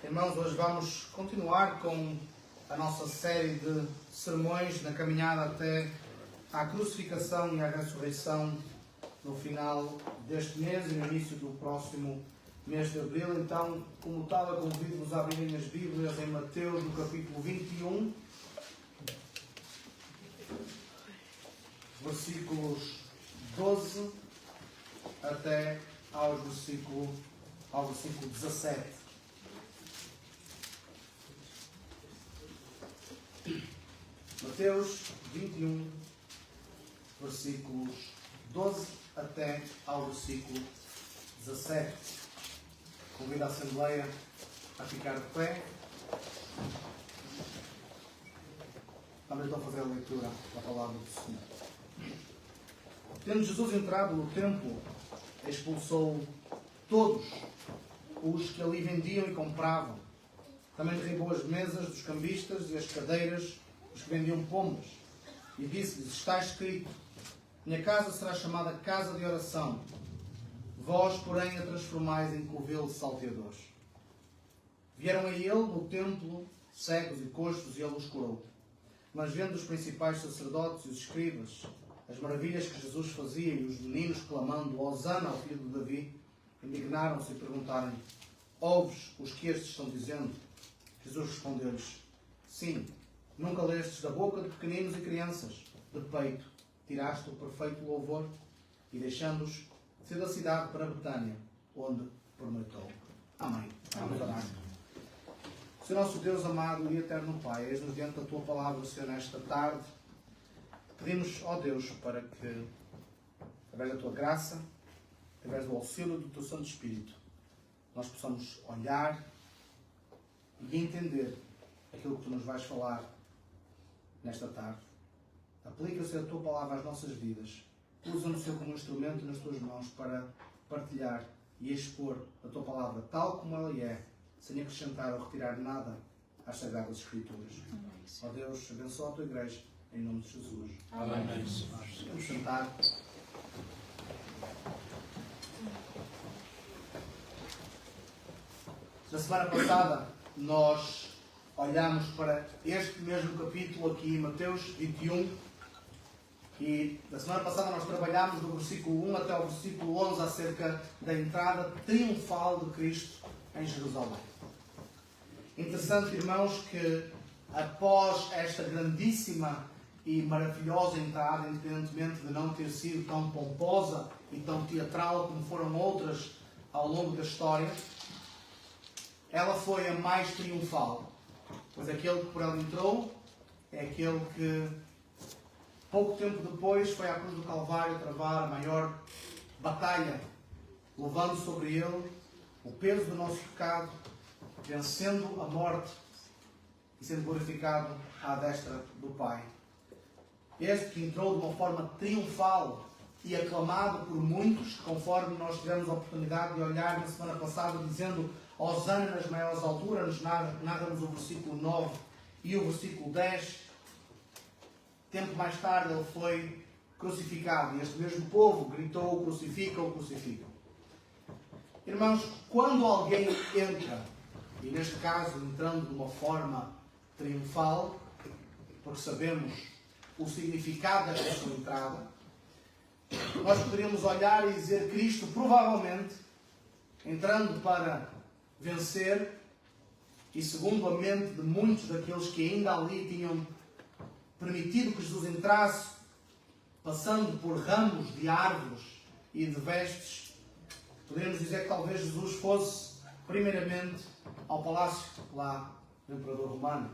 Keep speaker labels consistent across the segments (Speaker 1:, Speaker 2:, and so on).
Speaker 1: Irmãos, hoje vamos continuar com a nossa série de sermões na caminhada até à crucificação e à ressurreição no final deste mês e no início do próximo mês de abril. Então, como tal, eu convido-vos a abrirem as Bíblias em Mateus, no capítulo 21, versículos 12 até ao versículo 17. Mateus 21, versículos 12 até ao versículo 17. Convido a Assembleia a ficar de pé. Vamos então fazer a leitura da palavra do Senhor. Tendo Jesus entrado no templo, expulsou todos os que ali vendiam e compravam. Também derribou as mesas dos cambistas e as cadeiras dos que vendiam pombas. E disse-lhes: está escrito, minha casa será chamada casa de oração. Vós, porém, a transformais em covil de salteadores. Vieram a ele no templo cegos e coxos, e ele os curou. Mas vendo os principais sacerdotes e os escribas as maravilhas que Jesus fazia e os meninos clamando Hosana ao filho de Davi, indignaram-se e perguntaram: ouves os que estes estão dizendo? Jesus respondeu-lhes: sim, nunca lestes da boca de pequeninos e crianças, de peito, tiraste o perfeito louvor? E deixando-os, saiu da cidade para Betânia, onde pernoitou. Amém. Vamos orar. Senhor nosso Deus amado e eterno Pai, eis-nos diante da Tua palavra, Senhor, nesta tarde. Pedimos, ó Deus, para que, através da Tua graça, através do auxílio do Teu Santo Espírito, nós possamos olhar e entender aquilo que Tu nos vais falar nesta tarde. Aplica, Senhor, a Tua palavra às nossas vidas. Usa-nos, Senhor, como instrumento nas Tuas mãos para partilhar e expor a Tua palavra tal como ela é, sem acrescentar ou retirar nada às Sagradas Escrituras. Ó Deus, abençoa a Tua igreja, em nome de Jesus.
Speaker 2: Amém.
Speaker 1: Vamos sentar. Na semana passada, nós olhámos para este mesmo capítulo aqui em Mateus 21 e na semana passada nós trabalhámos do versículo 1 até ao versículo 11 acerca da entrada triunfal de Cristo em Jerusalém. Interessante, irmãos, que após esta grandíssima e maravilhosa entrada, independentemente de não ter sido tão pomposa e tão teatral como foram outras ao longo da história, ela foi a mais triunfal. Pois aquele que por ela entrou é aquele que, pouco tempo depois, foi à cruz do Calvário travar a maior batalha, levando sobre ele o peso do nosso pecado, vencendo a morte e sendo glorificado à destra do Pai. Este que entrou de uma forma triunfal e aclamado por muitos, conforme nós tivemos a oportunidade de olhar na semana passada, dizendo Hosana nas maiores alturas, narra-nos o versículo 9 e o versículo 10. Tempo mais tarde ele foi crucificado e este mesmo povo gritou: crucificam, crucificam. Irmãos, quando alguém entra, e neste caso entrando de uma forma triunfal, porque sabemos o significado desta sua entrada, nós poderíamos olhar e dizer: Cristo provavelmente entrando para vencer, e segundo a mente de muitos daqueles que ainda ali tinham permitido que Jesus entrasse, passando por ramos de árvores e de vestes, poderíamos dizer que talvez Jesus fosse primeiramente ao palácio lá do Imperador Romano,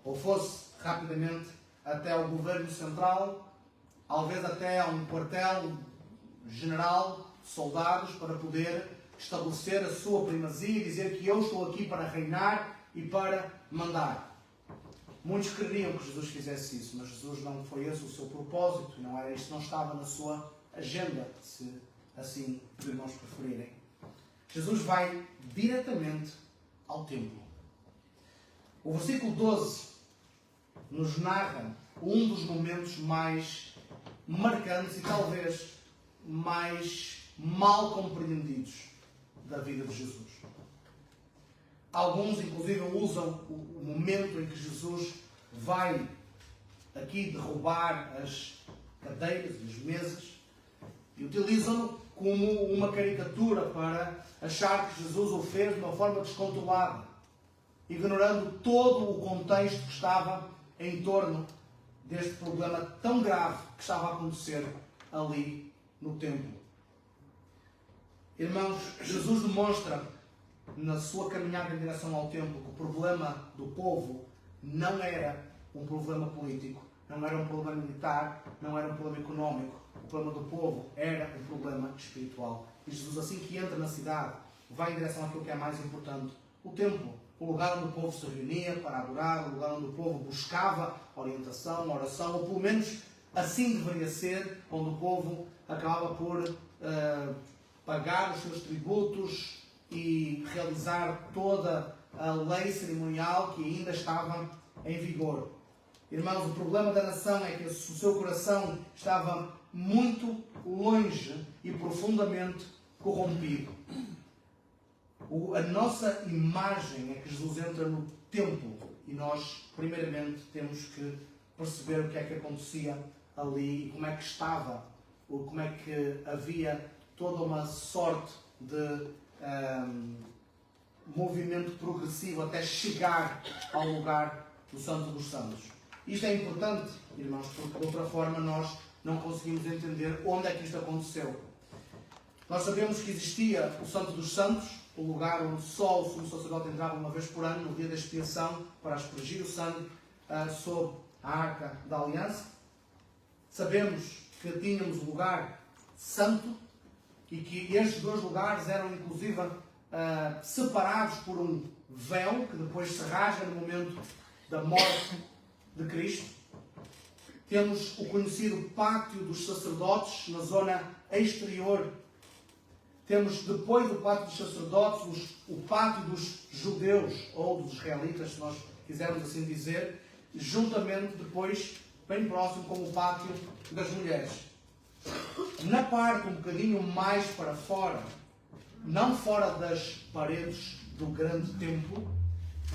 Speaker 1: ou fosse rapidamente até ao governo central, talvez até a um quartel general de soldados, para poder estabelecer a sua primazia e dizer que eu estou aqui para reinar e para mandar. Muitos queriam que Jesus fizesse isso, mas Jesus não foi esse o seu propósito, não era isso, não estava na sua agenda, se assim os irmãos preferirem. Jesus vai diretamente ao templo. O versículo 12 nos narra um dos momentos mais marcantes e talvez mais mal compreendidos da vida de Jesus. Alguns, inclusive, usam o momento em que Jesus vai aqui derrubar as cadeiras e as mesas e utilizam-no como uma caricatura para achar que Jesus o fez de uma forma descontrolada, ignorando todo o contexto que estava em torno deste problema tão grave que estava a acontecer ali no templo. Irmãos, Jesus demonstra na sua caminhada em direção ao templo que o problema do povo não era um problema político, não era um problema militar, não era um problema económico. O problema do povo era um problema espiritual. E Jesus, assim que entra na cidade, vai em direção àquilo que é mais importante: o templo, o lugar onde o povo se reunia para adorar, o lugar onde o povo buscava orientação, oração, ou pelo menos assim deveria ser, onde o povo acabava por pagar os seus tributos e realizar toda a lei cerimonial que ainda estava em vigor. Irmãos, o problema da nação é que o seu coração estava muito longe e profundamente corrompido. A nossa imagem é que Jesus entra no templo e nós, primeiramente, temos que perceber o que é que acontecia ali e como é que estava, ou como é que havia toda uma sorte de movimento progressivo até chegar ao lugar do Santo dos Santos. Isto é importante, irmãos, porque de outra forma nós não conseguimos entender onde é que isto aconteceu. Nós sabemos que existia o Santo dos Santos, o lugar onde só o sumo sacerdote entrava uma vez por ano, no dia da expiação, para aspergir o sangue sob a Arca da Aliança. Sabemos que tínhamos o lugar santo e que estes dois lugares eram inclusive separados por um véu que depois se rasga no momento da morte de Cristo. Temos o conhecido pátio dos sacerdotes na zona exterior. Temos depois do pátio dos sacerdotes o pátio dos judeus ou dos israelitas, se nós quisermos assim dizer, juntamente depois, bem próximo, com o pátio das mulheres. Na parte um bocadinho mais para fora, não fora das paredes do grande templo,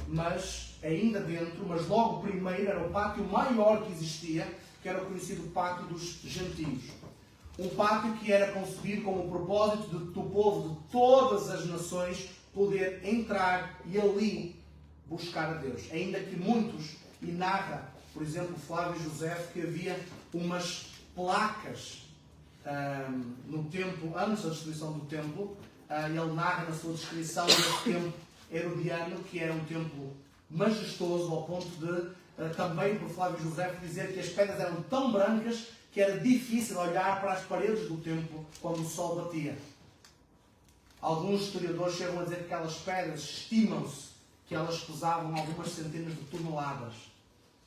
Speaker 1: mas ainda dentro, mas logo primeiro era o pátio maior que existia, que era o conhecido pátio dos gentios. Um pátio que era concebido com o propósito do povo de todas as nações poder entrar e ali buscar a Deus. Ainda que muitos, e narra, por exemplo, Flávio José, que havia umas placas no templo, antes da destruição do templo. Ele narra na sua descrição desse templo herodiano, que era um templo majestoso, ao ponto de, também por Flávio José, dizer que as pedras eram tão brancas que era difícil olhar para as paredes do templo quando o sol batia. Alguns historiadores chegam a dizer que aquelas pedras, estimam-se que elas pesavam algumas centenas de toneladas.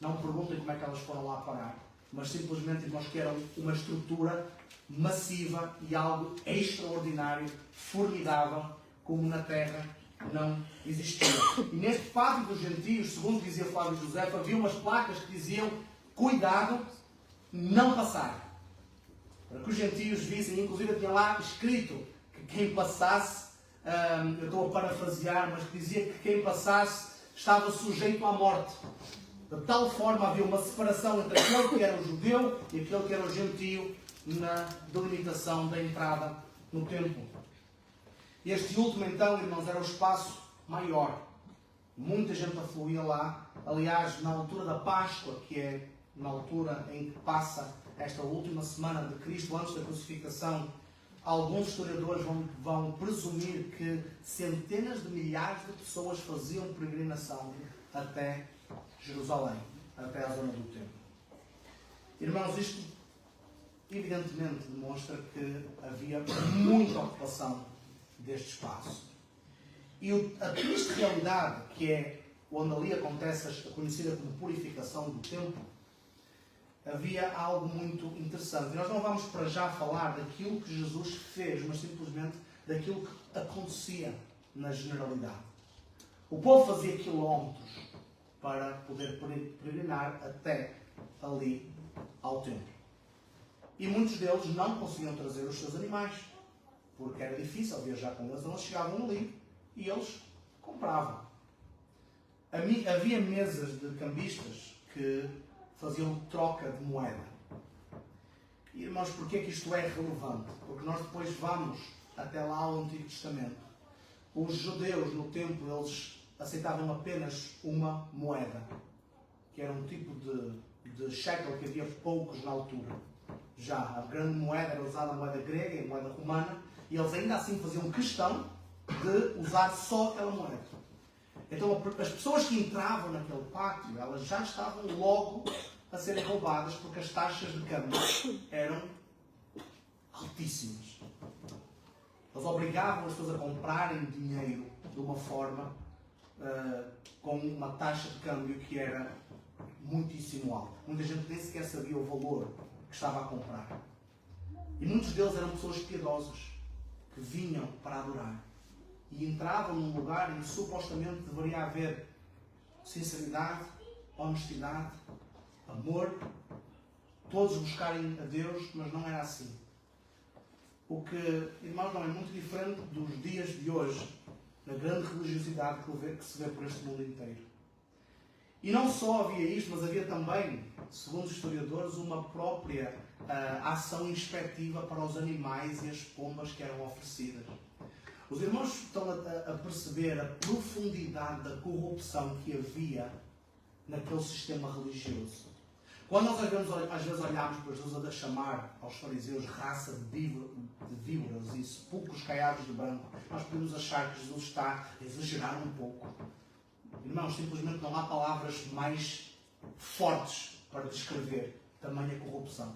Speaker 1: Não perguntem como é que elas foram lá parar, mas simplesmente, irmãos, que eram uma estrutura massiva e algo extraordinário, formidável, como na terra não existia. E neste pátio dos gentios, segundo dizia Flávio José, havia umas placas que diziam: cuidado, não passar. Para que os gentios vissem, inclusive tinha lá escrito que quem passasse, eu estou a parafrasear, mas que dizia que quem passasse estava sujeito à morte. De tal forma havia uma separação entre aquele que era o judeu e aquele que era o gentio na delimitação da entrada no templo. Este último, então, irmãos, era o espaço maior. Muita gente afluía lá. Aliás, na altura da Páscoa, que é na altura em que passa esta última semana de Cristo, antes da crucificação, alguns historiadores vão presumir que centenas de milhares de pessoas faziam peregrinação até Jerusalém, até a zona do templo. Irmãos, isto evidentemente demonstra que havia muita ocupação deste espaço. E a triste realidade, que é onde ali acontece a conhecida como purificação do templo, havia algo muito interessante. E nós não vamos para já falar daquilo que Jesus fez, mas simplesmente daquilo que acontecia na generalidade. O povo fazia quilómetros para poder peregrinar até ali ao templo. E muitos deles não conseguiam trazer os seus animais, porque era difícil viajar com eles. Eles chegavam ali e eles compravam. havia mesas de cambistas que faziam troca de moeda. E, irmãos, porquê que isto é relevante? Porque nós depois vamos até lá ao Antigo Testamento. Os judeus, no templo, eles aceitavam apenas uma moeda, que era um tipo de shekel que havia poucos na altura. Já a grande moeda era usada a moeda grega e a moeda romana, e eles ainda assim faziam questão de usar só aquela moeda. Então as pessoas que entravam naquele pátio, elas já estavam logo a serem roubadas, porque as taxas de câmbio eram altíssimas. Eles obrigavam as pessoas a comprarem dinheiro de uma forma com uma taxa de câmbio que era muitíssimo alta. Muita gente nem sequer sabia o valor que estava a comprar. E muitos deles eram pessoas piedosas que vinham para adorar e entravam num lugar em que supostamente deveria haver sinceridade, honestidade, amor, todos buscarem a Deus, mas não era assim. O que, irmãos, não é muito diferente dos dias de hoje, na grande religiosidade que se vê por este mundo inteiro. E não só havia isto, mas havia também, segundo os historiadores, uma própria ação inspectiva para os animais e as pombas que eram oferecidas. Os irmãos estão a perceber a profundidade da corrupção que havia naquele sistema religioso. Quando nós às vezes olhamos para Jesus a chamar aos fariseus raça de víboras e sepulcros caiados de branco, nós podemos achar que Jesus está a exagerar um pouco. Irmãos, simplesmente não há palavras mais fortes para descrever tamanha corrupção.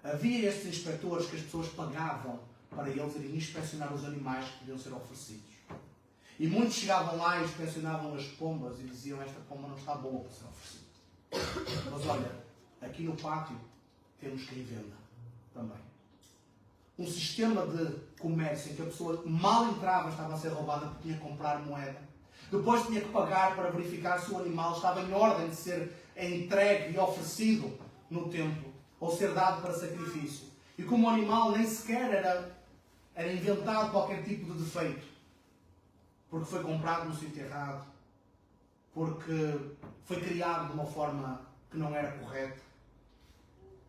Speaker 1: Havia estes inspectores que as pessoas pagavam para eles irem inspecionar os animais que podiam ser oferecidos. E muitos chegavam lá e inspecionavam as pombas e diziam: esta pomba não está boa para ser oferecida. Mas olha, aqui no pátio temos quem venda também. Um sistema de comércio em que a pessoa mal entrava, estava a ser roubada porque tinha que comprar moeda. Depois tinha que pagar para verificar se o animal estava em ordem de ser entregue e oferecido no templo, ou ser dado para sacrifício. E como o animal nem sequer era inventado qualquer tipo de defeito, porque foi comprado no sítio errado, porque foi criado de uma forma que não era correta.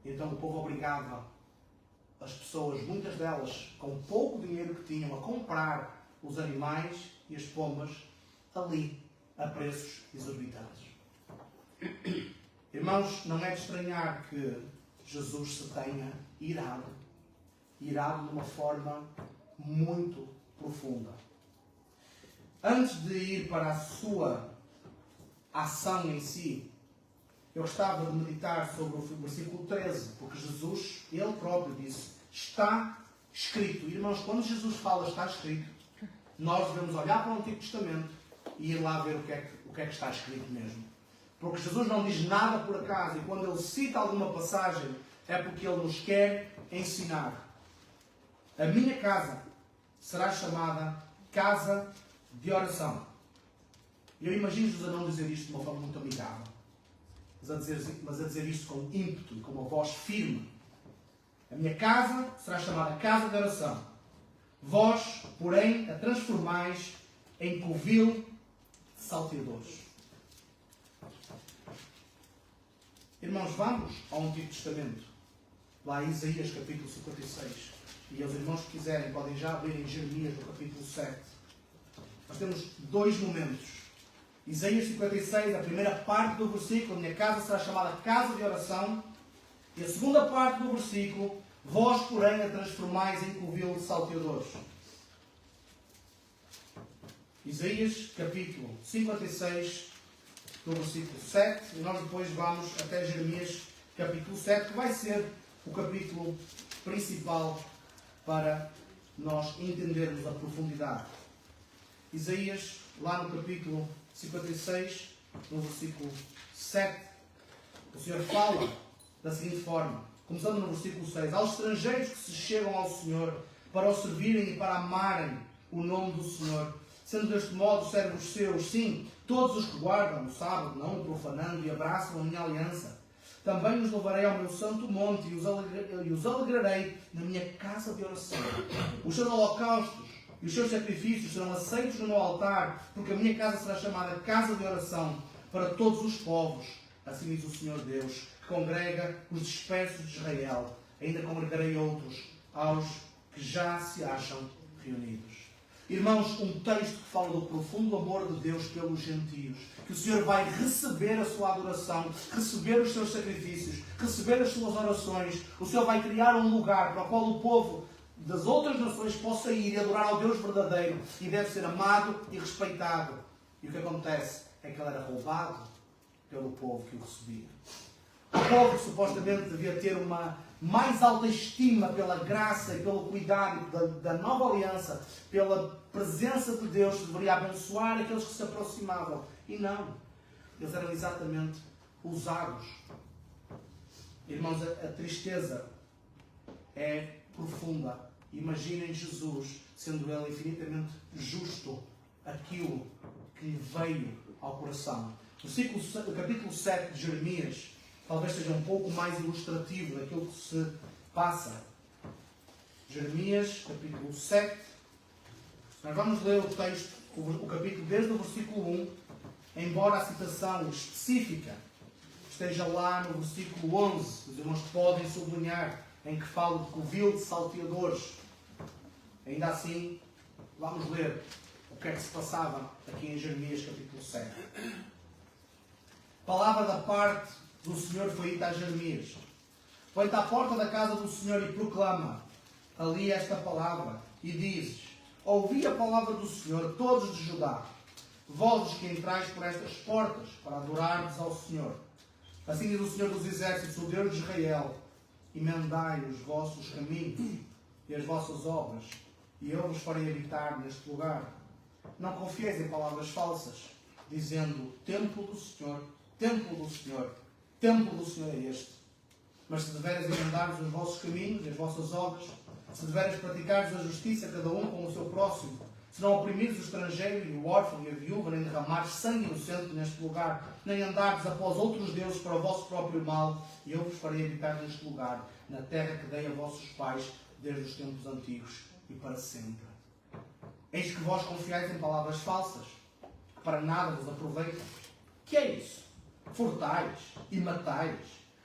Speaker 1: Então o povo obrigava as pessoas, muitas delas com pouco dinheiro que tinham, a comprar os animais e as pombas ali, a preços exorbitantes. Irmãos, não é de estranhar que Jesus se tenha irado de uma forma muito profunda. Antes de ir para a sua ação em si, eu gostava de meditar sobre o versículo 13, porque Jesus, ele próprio disse: está escrito. Irmãos, quando Jesus fala está escrito, nós devemos olhar para o Antigo Testamento e ir lá ver o que é que está escrito mesmo. Porque Jesus não diz nada por acaso, e quando ele cita alguma passagem é porque ele nos quer ensinar. A minha casa será chamada casa de oração. E eu imagino Jesus a não dizer isto de uma forma muito amigável, mas a dizer isto com ímpeto, com uma voz firme. A minha casa será chamada casa de oração. Vós, porém, a transformais em covil de salteadores. Irmãos, vamos ao Antigo Testamento, lá em Isaías capítulo 56. E os irmãos que quiserem podem já abrir em Jeremias no capítulo 7. Nós temos dois momentos. Isaías 56, a primeira parte do versículo: a minha casa será chamada casa de oração. E a segunda parte do versículo: vós, porém, a transformais em covil de salteadores. Isaías capítulo 56, do versículo 7. E nós depois vamos até Jeremias capítulo 7, que vai ser o capítulo principal para nós entendermos a profundidade. Isaías, lá no capítulo 56, no versículo 7, o Senhor fala da seguinte forma, começando no versículo 6: aos estrangeiros que se chegam ao Senhor para o servirem e para amarem o nome do Senhor, sendo deste modo servos seus, sim, todos os que guardam o sábado, não o profanando, e abraçam a minha aliança. Também os levarei ao meu santo monte e os alegrarei na minha casa de oração. Os seus holocaustos e os seus sacrifícios serão aceitos no meu altar, porque a minha casa será chamada casa de oração para todos os povos. Assim diz o Senhor Deus, que congrega os dispersos de Israel. Ainda congregarei outros, aos que já se acham reunidos. Irmãos, um texto que fala do profundo amor de Deus pelos gentios, que o Senhor vai receber a sua adoração, receber os seus sacrifícios, receber as suas orações. O Senhor vai criar um lugar para o qual o povo das outras nações possa ir e adorar ao Deus verdadeiro, e deve ser amado e respeitado. E o que acontece é que ele era roubado pelo povo que o recebia. O povo que supostamente devia ter uma mais alta estima pela graça e pelo cuidado da nova aliança, pela presença de Deus, deveria abençoar aqueles que se aproximavam. E não. Eles eram exatamente usados. Irmãos, a tristeza é profunda. Imaginem Jesus, sendo ele infinitamente justo, aquilo que lhe veio ao coração. O capítulo 7 de Jeremias talvez seja um pouco mais ilustrativo daquilo que se passa. Jeremias, capítulo 7. Nós vamos ler o texto, o capítulo desde o versículo 1, embora a citação específica esteja lá no versículo 11. Os irmãos podem sublinhar, em que fala de covil de salteadores. Ainda assim, vamos ler o que é que se passava aqui em Jeremias, capítulo 7. Palavra da parte do Senhor foi dita a Jeremias. Põe-te à porta da casa do Senhor e proclama ali esta palavra. E dizes: ouvi a palavra do Senhor, todos de Judá, vós os que entrais por estas portas, para adorardes ao Senhor. Assim diz o Senhor dos Exércitos, o Deus de Israel: emendai os vossos caminhos e as vossas obras, e eu vos farei habitar neste lugar. Não confieis em palavras falsas, dizendo: templo do Senhor, templo do Senhor, templo do Senhor é este. Mas se deveres emendares os vossos caminhos e as vossas obras, se deveres praticares a justiça, cada um com o seu próximo, se não oprimires o estrangeiro e o órfão e a viúva, nem derramares sangue inocente neste lugar, nem andares após outros deuses para o vosso próprio mal, e eu vos farei habitar neste lugar, na terra que dei a vossos pais desde os tempos antigos e para sempre. Eis que vós confiais em palavras falsas, que para nada vos aproveitam. Que é isso? Furtais e matais,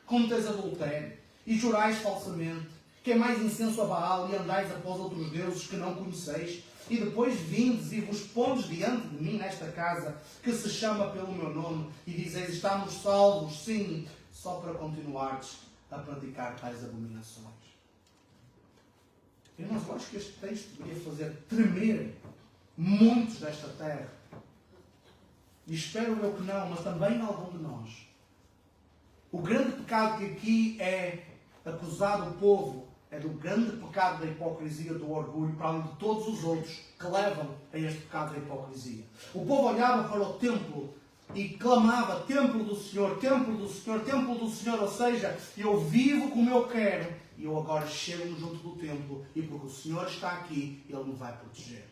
Speaker 1: cometeis adultério e jurais falsamente, que é mais incenso a Baal, e andais após outros deuses que não conheceis, e depois vindes e vos pondes diante de mim nesta casa, que se chama pelo meu nome, e dizeis: estamos salvos, sim, só para continuardes a praticar tais abominações. Irmãos, eu acho que este texto deveria fazer tremer muitos desta terra. E espero eu que não, mas também algum de nós. O grande pecado que aqui é acusado o povo é do grande pecado da hipocrisia, do orgulho, para além de todos os outros que levam a este pecado da hipocrisia. O povo olhava para o templo e clamava: templo do Senhor, templo do Senhor, templo do Senhor. Ou seja, eu vivo como eu quero e eu agora chego junto do templo, e porque o Senhor está aqui, Ele me vai proteger.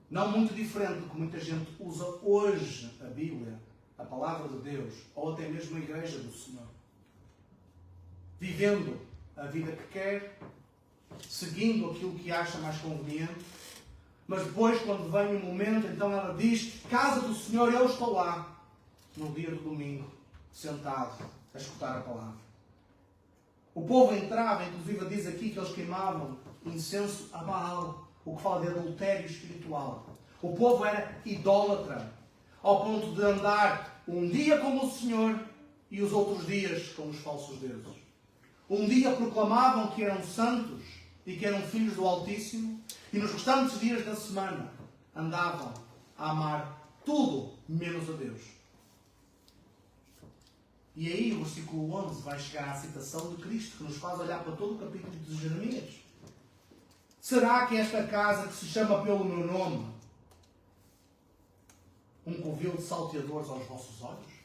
Speaker 1: Não muito diferente do que muita gente usa hoje a Bíblia, a palavra de Deus, ou até mesmo a igreja do Senhor. Vivendo a vida que quer, seguindo aquilo que acha mais conveniente, mas depois, quando vem o momento, então ela diz: casa do Senhor, eu estou lá, no dia do domingo, sentado, a escutar a palavra. O povo entrava, inclusive diz aqui que eles queimavam incenso a Baal, o que fala de adultério espiritual. O povo era idólatra, ao ponto de andar um dia com o Senhor e os outros dias com os falsos deuses. Um dia proclamavam que eram santos e que eram filhos do Altíssimo, e nos restantes dias da semana andavam a amar tudo menos a Deus. E aí o versículo 11 vai chegar à citação de Cristo, que nos faz olhar para todo o capítulo de Jeremias. Será que esta casa, que se chama pelo meu nome, um covil de salteadores aos vossos olhos?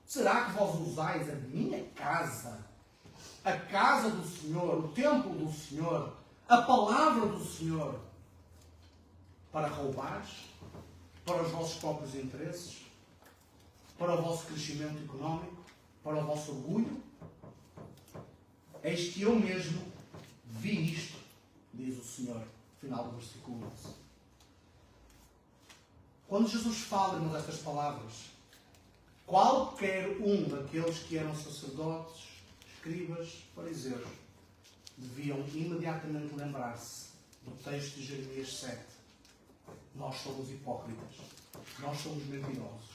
Speaker 1: Será que vós usais a minha casa, a casa do Senhor, o templo do Senhor, a palavra do Senhor, para roubares, para os vossos próprios interesses, para o vosso crescimento económico, para o vosso orgulho? Eis que eu mesmo vi isto, diz o Senhor, final do versículo 11. Quando Jesus fala-nos estas palavras, qualquer um daqueles que eram sacerdotes, escribas, fariseus, deviam imediatamente lembrar-se do texto de Jeremias 7. Nós somos hipócritas. Nós somos mentirosos.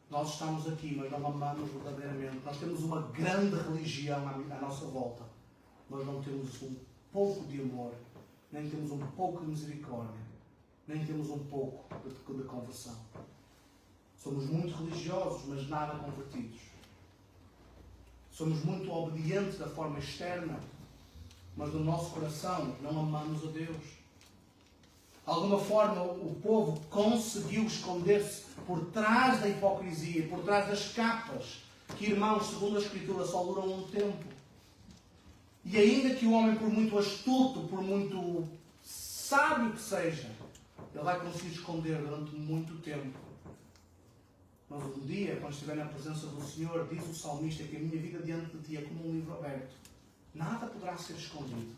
Speaker 1: Nós estamos aqui, mas não amamos verdadeiramente. Nós temos uma grande religião à nossa volta, mas não temos um pouco de amor, nem temos um pouco de misericórdia, nem temos um pouco de conversão. Somos muito religiosos, mas nada convertidos. Somos muito obedientes da forma externa, mas no nosso coração não amamos a Deus. De alguma forma o povo conseguiu esconder-se por trás da hipocrisia, por trás das capas, que, irmãos, segundo a Escritura, só duram um tempo. E ainda que o homem, por muito astuto, por muito sábio que seja, ele vai conseguir esconder durante muito tempo. Mas um dia, quando estiver na presença do Senhor, diz o salmista que a minha vida diante de ti é como um livro aberto. Nada poderá ser escondido.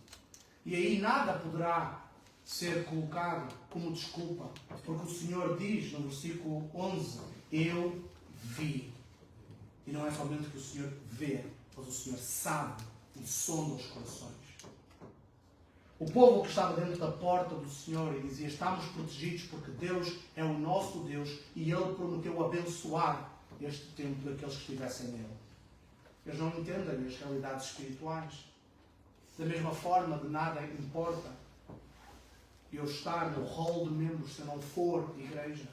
Speaker 1: E aí nada poderá ser colocado como desculpa. Porque o Senhor diz no versículo 11, eu vi. E não é somente que o Senhor vê, mas o Senhor sabe e sonda os corações. O povo que estava dentro da porta do Senhor e dizia, estamos protegidos porque Deus é o nosso Deus e Ele prometeu abençoar este tempo daqueles que estivessem nele. Eles não entendem as realidades espirituais. Da mesma forma, de nada importa eu estar no hall de membros se eu não for igreja.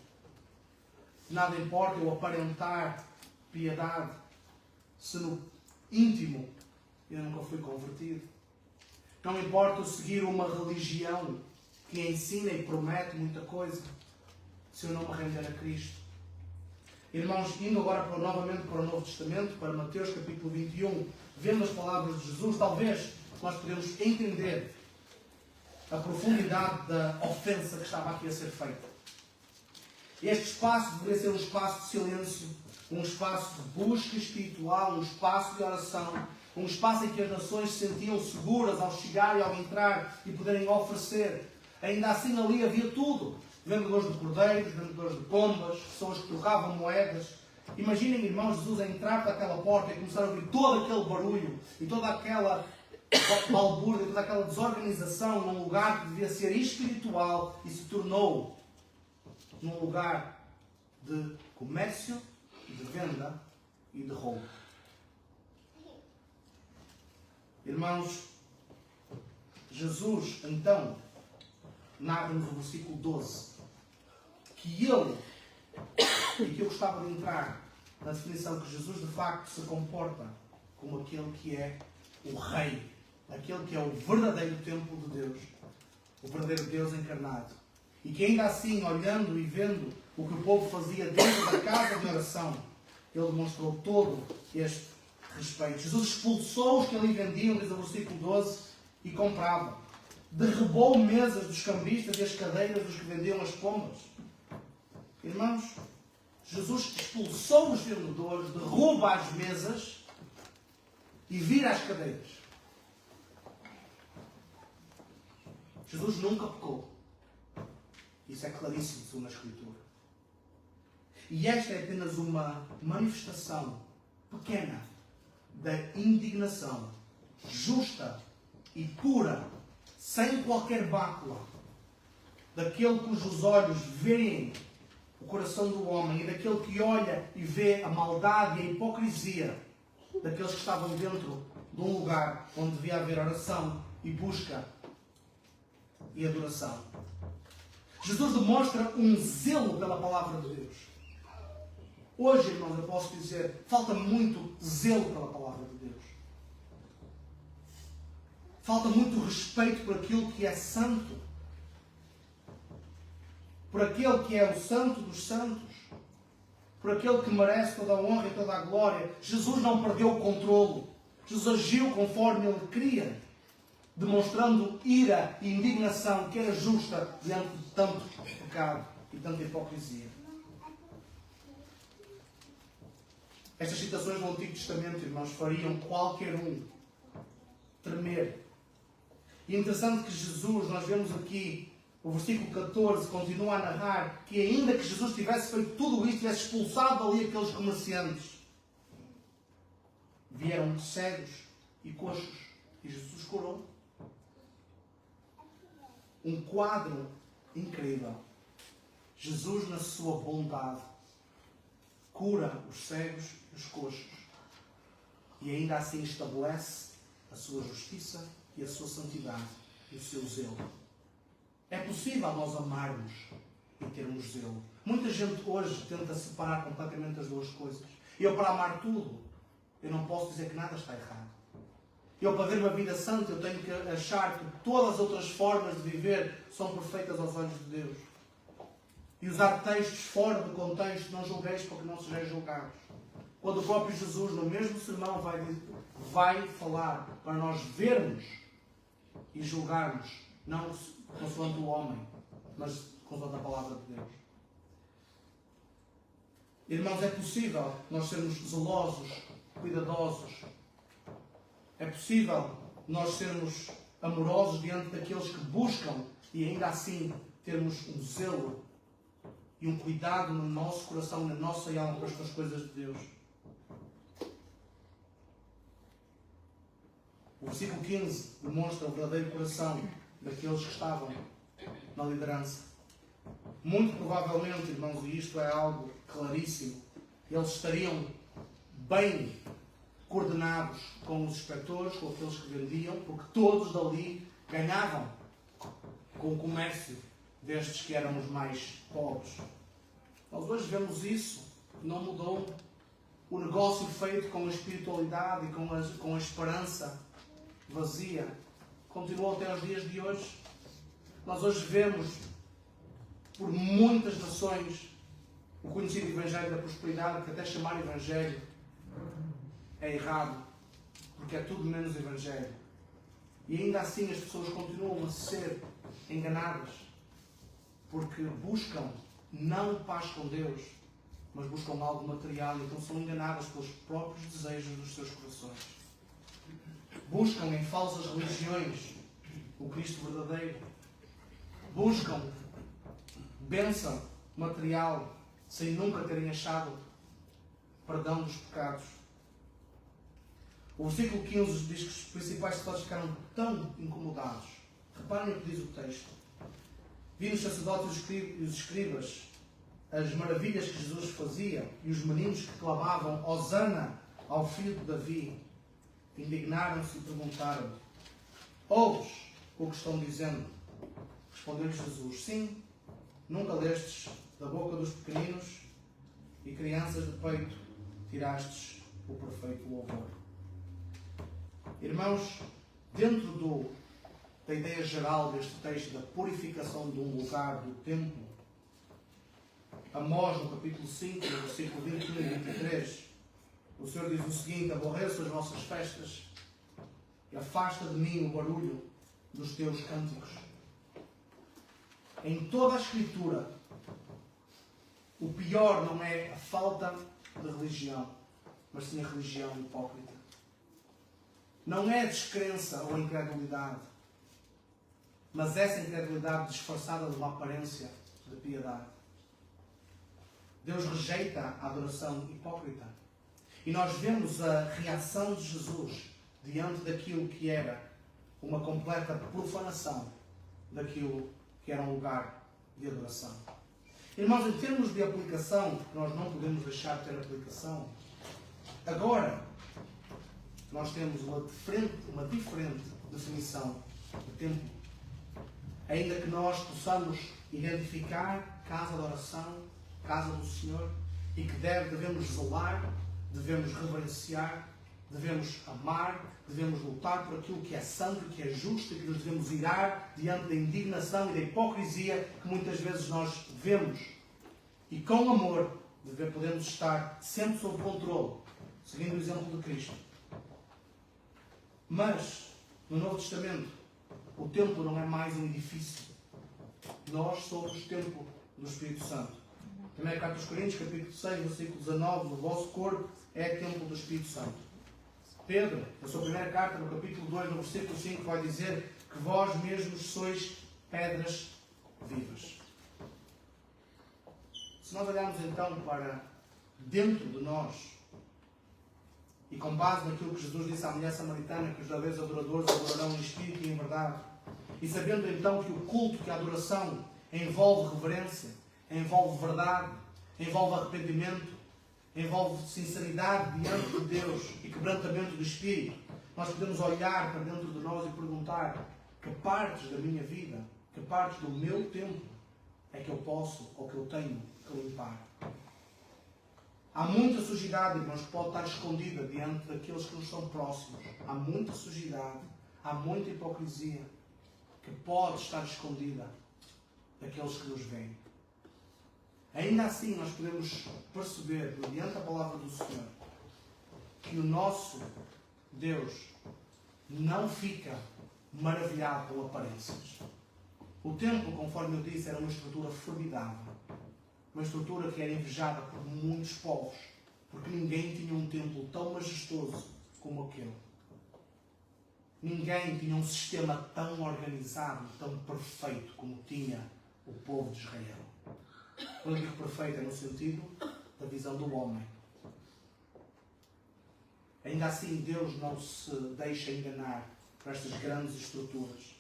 Speaker 1: De nada importa eu aparentar piedade se no íntimo eu nunca fui convertido. Não importa eu seguir uma religião que ensina e promete muita coisa se eu não me render a Cristo. Irmãos, indo agora novamente para o Novo Testamento, para Mateus capítulo 21, vendo as palavras de Jesus, talvez nós podemos entender a profundidade da ofensa que estava aqui a ser feita. Este espaço deveria ser um espaço de silêncio, um espaço de busca espiritual, um espaço de oração, um espaço em que as nações se sentiam seguras ao chegar e ao entrar e poderem oferecer. Ainda assim ali havia tudo. Vendedores de cordeiros, vendedores de pombas, pessoas que trocavam moedas. Imaginem, irmãos, Jesus a entrar daquela porta e começar a ouvir todo aquele barulho e toda aquela balbúrdia, toda aquela desorganização num lugar que devia ser espiritual e se tornou num lugar de comércio, de venda e de roubo. Irmãos, Jesus, então, narra-nos o versículo 12, que ele, e que eu gostava de entrar na definição que Jesus de facto se comporta como aquele que é o Rei, aquele que é o verdadeiro templo de Deus, o verdadeiro Deus encarnado. E que ainda assim, olhando e vendo o que o povo fazia dentro da casa de oração, ele demonstrou todo este respeito. Jesus expulsou os que ali vendiam, diz o versículo 12, e compravam. Derrubou mesas dos cambistas e as cadeiras dos que vendiam as pombas. Irmãos, Jesus expulsou os vendedores, derruba as mesas e vira as cadeiras. Jesus nunca pecou. Isso é claríssimo segundo a Escritura. E esta é apenas uma manifestação pequena da indignação justa e pura, sem qualquer bácula, daquele cujos olhos veem o coração do homem e daquele que olha e vê a maldade e a hipocrisia daqueles que estavam dentro de um lugar onde devia haver oração e busca e adoração. Jesus demonstra um zelo pela palavra de Deus. Hoje, irmãos, eu posso dizer, falta muito zelo pela palavra de Deus. Falta muito respeito por aquilo que é santo. Por aquele que é o santo dos santos. Por aquele que merece toda a honra e toda a glória. Jesus não perdeu o controlo. Jesus agiu conforme ele queria, demonstrando ira e indignação que era justa diante de tanto pecado e tanta hipocrisia. Estas citações do Antigo Testamento, irmãos, fariam qualquer um tremer. E é interessante que Jesus, nós vemos aqui, o versículo 14, continua a narrar que ainda que Jesus tivesse feito tudo isto, tivesse expulsado ali aqueles comerciantes, vieram cegos e coxos e Jesus curou. Um quadro incrível. Jesus, na sua bondade, cura os cegos e os coxos e ainda assim estabelece a sua justiça e a sua santidade e o seu zelo. É possível nós amarmos e termos zelo. Muita gente hoje tenta separar completamente as duas coisas. Eu, para amar tudo, eu não posso dizer que nada está errado. Eu, para ver uma vida santa, eu tenho que achar que todas as outras formas de viver são perfeitas aos olhos de Deus. E usar textos fora do contexto, não julgueis para que não sejais julgados. Quando o próprio Jesus, no mesmo sermão, vai falar para nós vermos e julgarmos, não consoante o homem, mas consoante a palavra de Deus. Irmãos, é possível nós sermos zelosos, cuidadosos. É possível nós sermos amorosos diante daqueles que buscam e ainda assim termos um zelo e um cuidado no nosso coração, na nossa alma para as coisas de Deus. O versículo 15 demonstra o verdadeiro coração daqueles que estavam na liderança. Muito provavelmente, irmãos, e isto é algo claríssimo, eles estariam bem coordenados com os inspectores, com aqueles que vendiam, porque todos dali ganhavam com o comércio destes que eram os mais pobres. Nós hoje vemos isso, não mudou. O negócio feito com a espiritualidade e com a esperança vazia continuou até os dias de hoje. Nós hoje vemos por muitas nações o conhecido Evangelho da Prosperidade, que até chamar Evangelho é errado, porque é tudo menos Evangelho. E ainda assim as pessoas continuam a ser enganadas, porque buscam não paz com Deus, mas buscam algo material e então são enganadas pelos próprios desejos dos seus corações. Buscam em falsas religiões o Cristo verdadeiro. Buscam bênção material sem nunca terem achado perdão dos pecados. O versículo 15 diz que os principais sacerdotes ficaram tão incomodados. Reparem o que diz o texto. Viram os sacerdotes e os escribas as maravilhas que Jesus fazia e os meninos que clamavam Hosana ao filho de Davi. Indignaram-se e perguntaram: ouves o que estão dizendo? Respondeu-lhes Jesus: sim, nunca lestes da boca dos pequeninos e crianças de peito tirastes o perfeito louvor. Irmãos, dentro da ideia geral deste texto da purificação de um lugar, do templo, Amós, no capítulo 5, no versículo 21 e 23, o Senhor diz o seguinte: aborreço as vossas festas e afasta de mim o barulho dos teus cânticos. Em toda a Escritura, o pior não é a falta de religião, mas sim a religião hipócrita. Não é a descrença ou a incredulidade, mas essa incredulidade disfarçada de uma aparência de piedade. Deus rejeita a adoração hipócrita. E nós vemos a reação de Jesus diante daquilo que era uma completa profanação daquilo que era um lugar de adoração. Irmãos, em termos de aplicação, nós não podemos deixar de ter aplicação. Agora, nós temos uma diferente definição de templo. Ainda que nós possamos identificar casa de oração, casa do Senhor, e que devemos zelar, devemos reverenciar, devemos amar, devemos lutar por aquilo que é santo, que é justo, e que nos devemos irar diante da indignação e da hipocrisia que muitas vezes nós vemos. E com amor podemos estar sempre sob controle, seguindo o exemplo de Cristo. Mas, no Novo Testamento, o templo não é mais um edifício. Nós somos o templo do Espírito Santo. Também a Carta aos Coríntios, capítulo 6, versículo 19, o vosso corpo é templo do Espírito Santo. Pedro, na sua primeira carta, no capítulo 2, no versículo 5, vai dizer que vós mesmos sois pedras vivas. Se nós olharmos então para dentro de nós, e com base naquilo que Jesus disse à mulher samaritana, que os verdadeiros adoradores adorarão em espírito e em verdade, e sabendo então que o culto, que a adoração envolve reverência, envolve verdade, envolve arrependimento, envolve sinceridade diante de Deus e quebrantamento do espírito, nós podemos olhar para dentro de nós e perguntar que partes da minha vida, que partes do meu tempo é que eu posso ou que eu tenho que limpar. Há muita sujidade, irmãos, que pode estar escondida diante daqueles que nos são próximos. Há muita sujidade, há muita hipocrisia que pode estar escondida daqueles que nos veem. Ainda assim, nós podemos perceber, mediante a palavra do Senhor, que o nosso Deus não fica maravilhado com aparências. O templo, conforme eu disse, era uma estrutura formidável. Uma estrutura que era invejada por muitos povos, porque ninguém tinha um templo tão majestoso como aquele. Ninguém tinha um sistema tão organizado, tão perfeito como tinha o povo de Israel. Quando eu digo perfeito é no sentido da visão do homem. Ainda assim, Deus não se deixa enganar por estas grandes estruturas.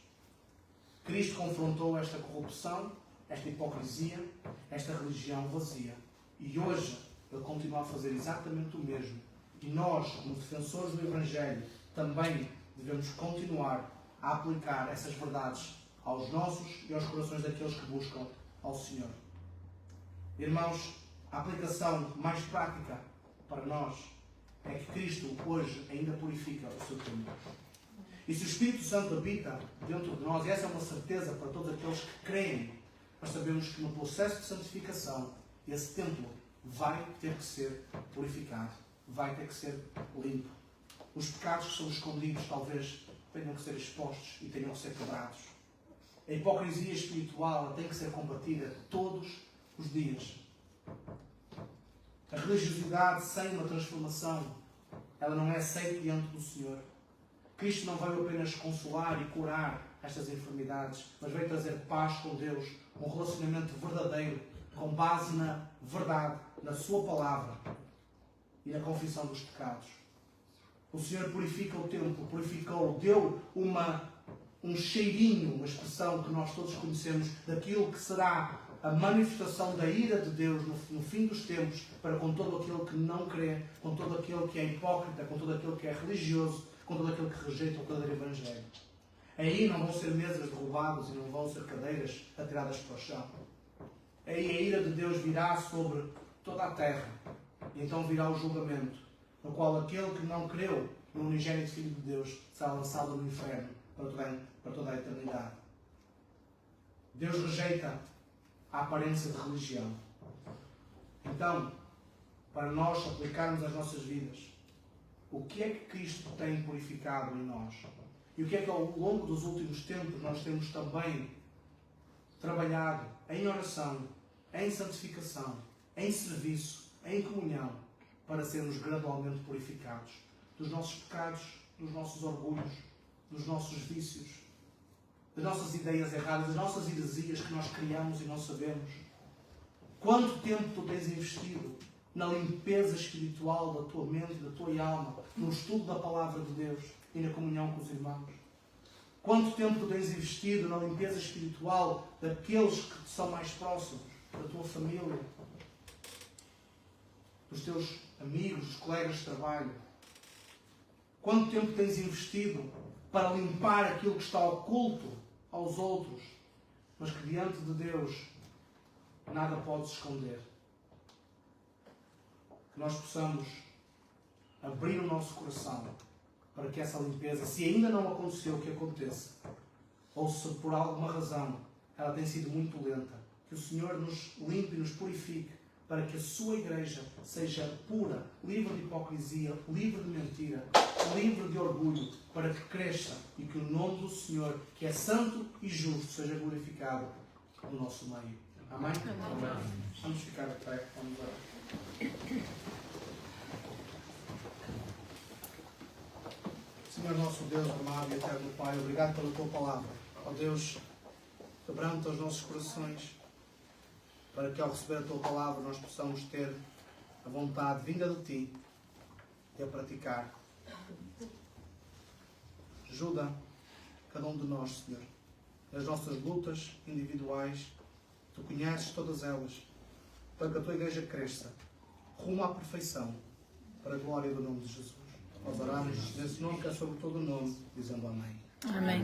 Speaker 1: Cristo confrontou esta corrupção, esta hipocrisia, esta religião vazia. E hoje Ele continua a fazer exatamente o mesmo. E nós, como defensores do Evangelho, também devemos continuar a aplicar essas verdades aos nossos e aos corações daqueles que buscam ao Senhor. Irmãos, a aplicação mais prática para nós é que Cristo hoje ainda purifica o seu templo. E se o Espírito Santo habita dentro de nós, e essa é uma certeza para todos aqueles que creem, nós sabemos que no processo de santificação, esse templo vai ter que ser purificado, vai ter que ser limpo. Os pecados que são escondidos talvez tenham que ser expostos e tenham que ser quebrados. A hipocrisia espiritual tem que ser combatida todos os dias. A religiosidade sem uma transformação, ela não é aceita diante do Senhor. Cristo não veio apenas consolar e curar estas enfermidades, mas veio trazer paz com Deus, um relacionamento verdadeiro, com base na verdade, na sua palavra e na confissão dos pecados. O Senhor purifica o templo, purificou, deu um cheirinho, uma expressão que nós todos conhecemos, daquilo que será a manifestação da ira de Deus no fim dos tempos para com todo aquele que não crê, com todo aquele que é hipócrita, com todo aquele que é religioso, com todo aquele que rejeita o verdadeiro Evangelho. Aí não vão ser mesas derrubadas e não vão ser cadeiras atiradas para o chão. Aí a ira de Deus virá sobre toda a terra. E então virá o julgamento, no qual aquele que não creu no unigênito Filho de Deus será lançado no inferno para toda a eternidade. Deus rejeita a aparência de religião. Então, para nós aplicarmos as nossas vidas, o que é que Cristo tem purificado em nós? E o que é que ao longo dos últimos tempos nós temos também trabalhado em oração, em santificação, em serviço, em comunhão, para sermos gradualmente purificados dos nossos pecados, dos nossos orgulhos, dos nossos vícios, das nossas ideias erradas, das nossas heresias que nós criamos e não sabemos. Quanto tempo tu tens investido na limpeza espiritual da tua mente, da tua alma, no estudo da palavra de Deus e na comunhão com os irmãos? Quanto tempo tu tens investido na limpeza espiritual daqueles que te são mais próximos, da tua família, dos teus amigos, dos colegas de trabalho? Quanto tempo tens investido para limpar aquilo que está oculto aos outros, mas que diante de Deus nada pode se esconder? Que nós possamos abrir o nosso coração para que essa limpeza, se ainda não aconteceu, que aconteça, ou se por alguma razão ela tem sido muito lenta, que o Senhor nos limpe e nos purifique para que a sua igreja seja pura, livre de hipocrisia, livre de mentira, livre de orgulho, para que cresça e que o nome do Senhor, que é santo e justo, seja glorificado no nosso meio. Amém? Amém. Vamos ficar de pé, vamos orar. Senhor nosso Deus, amado e eterno Pai, obrigado pela Tua palavra. Ó Deus, quebranta os nossos corações para que ao receber a Tua palavra nós possamos ter a vontade vinda de Ti e a praticar. Ajuda cada um de nós, Senhor, nas nossas lutas individuais. Tu conheces todas elas, para que a Tua Igreja cresça rumo à perfeição, para a glória do nome de Jesus. Nós oramos nesse nome que é sobre todo o nome, dizendo amém.
Speaker 2: Amém.